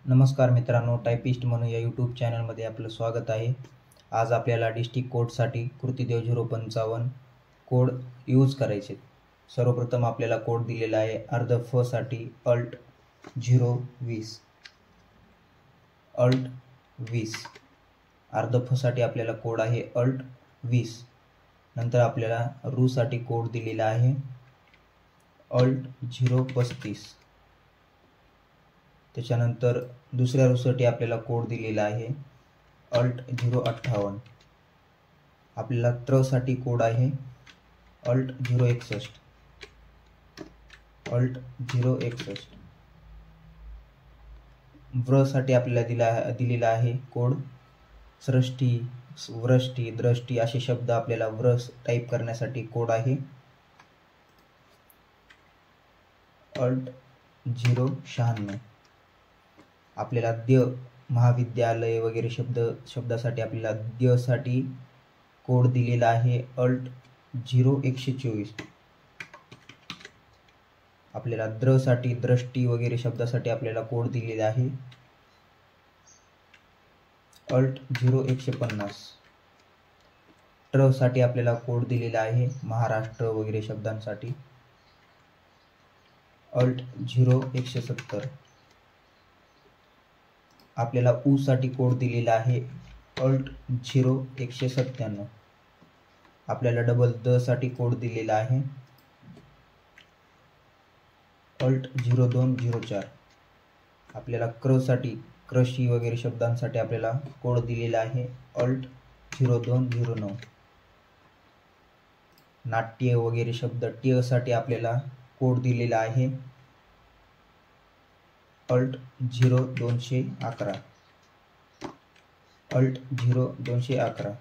नमस्कार मित्रांनो, टायपिस्ट म्हणून या यूट्यूब चॅनलमध्ये आपलं स्वागत आहे। आज आपल्याला डिस्ट्रिक्ट कोडसाठी कृतिदेव 055 कोड यूज करायचे। सर्वप्रथम आपल्याला कोड दिलेला आहे अर्ध फ साठी अल्ट 020 अल्ट 20। अर्ध फ साठी आपल्याला कोड आहे अल्ट 20। नंतर आपल्याला रू साठी कोड दिलेला आहे अल्ट 035। त्याच्यानंतर दुसऱ्या रूसाठी आपल्याला कोड दिलेला आहे अल्ट 058। आपल्याला त्र साठी कोड आहे अल्ट 061 अल्ट 061। व्र साठी आपल्याला दिलेला आहे कोड सृष्टी, वृष्टी, दृष्टी असे शब्द आपल्याला व्र टाइप करण्यासाठी कोड आहे अल्ट 096। आपल्याला द्य, महाविद्यालय वगैरे शब्दासाठी आपल्याला द्य साठी कोड दिलेला आहे अल्ट 0124। आपल्याला द्र साठी, दृष्टी वगैरे शब्दासाठी आपल्याला कोड दिलेला आहे अल्ट 0150। ट्र साठी आपल्याला कोड दिलेला आहे महाराष्ट्र वगैरे शब्दांसाठी अल्ट 0170। आपल्याला ऊ साठी कोड दिलेला आहे अल्ट 0197। आपल्याला डबल द साठी कोड दिलेला आहे अल्ट 0204। आपल्याला क्र साठी, कृषी वगैरे शब्दांसाठी आपल्याला कोड दिलेला आहे अल्ट 0209। नाट्य वगैरे शब्द ट्य साठी आपल्याला कोड दिलेला आहे अल्ट 0211 अल्ट 0211।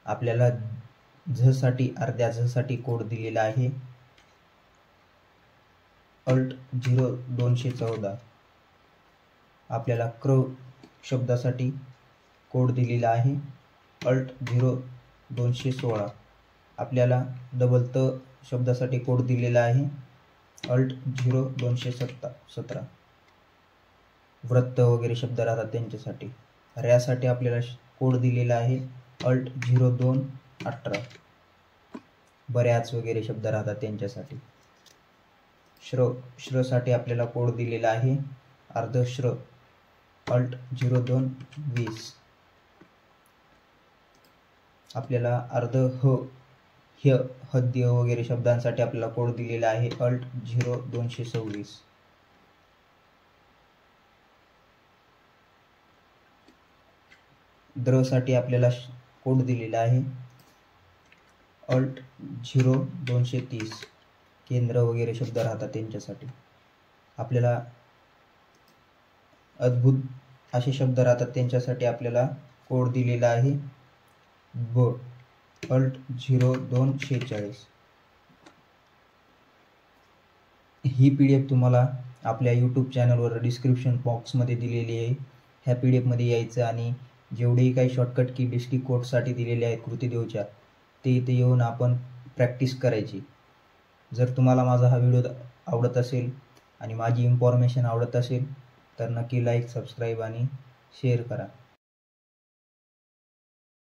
आपल्याला झ साठी, अर्ध्या झ साठी कोड दिलेला आहे अल्ट 0214। आपल्याला क्र शब्दासाठी कोड दिलेला आहे अल्ट 0216। आपल्याला डबल त शब्दासाठी कोड दिलेला आहे अल्ट 0217। वृत्त वगैरे शब्द राहतात त्यांच्यासाठी। ऱ्यासाठी आपल्याला कोड दिलेला आहे अल्ट 0218। बऱ्याच वगैरे शब्द राहतात त्यांच्यासाठी। श्र साठी आपल्याला कोड दिलेला आहे अर्धश्र अल्ट 0220। आपल्याला अर्ध ह, ह्य, हद्य वगैरे शब्दांसाठी आपल्याला कोड दिलेला आहे अल्ट 0226। द्र साठी आपल्याला कोड दिलेला आहे अल्ट 0230। केंद्र वगैरे शब्द राहतात त्यांच्यासाठी। आपल्याला अद्भुत असे शब्द राहतात त्यांच्यासाठी आपल्याला कोड दिलेला आहे ब अल्ट 0246। ही PDF तुम्हाला आपल्या यूट्यूब चॅनलवर डिस्क्रिप्शन बॉक्समध्ये दिलेली आहे। ह्या PDF मध्ये यायचं आणि जेवढेही काही शॉर्टकट की डिस्ट्रिक्ट कोडसाठी दिलेले आहेत कृतिदेवच्या, ते इथे येऊन आपण प्रॅक्टिस करायची। जर तुम्हाला माझा हा व्हिडिओ आवडत असेल आणि माझी इन्फॉर्मेशन आवडत असेल तर नक्की लाईक, सबस्क्राईब आणि शेअर करा।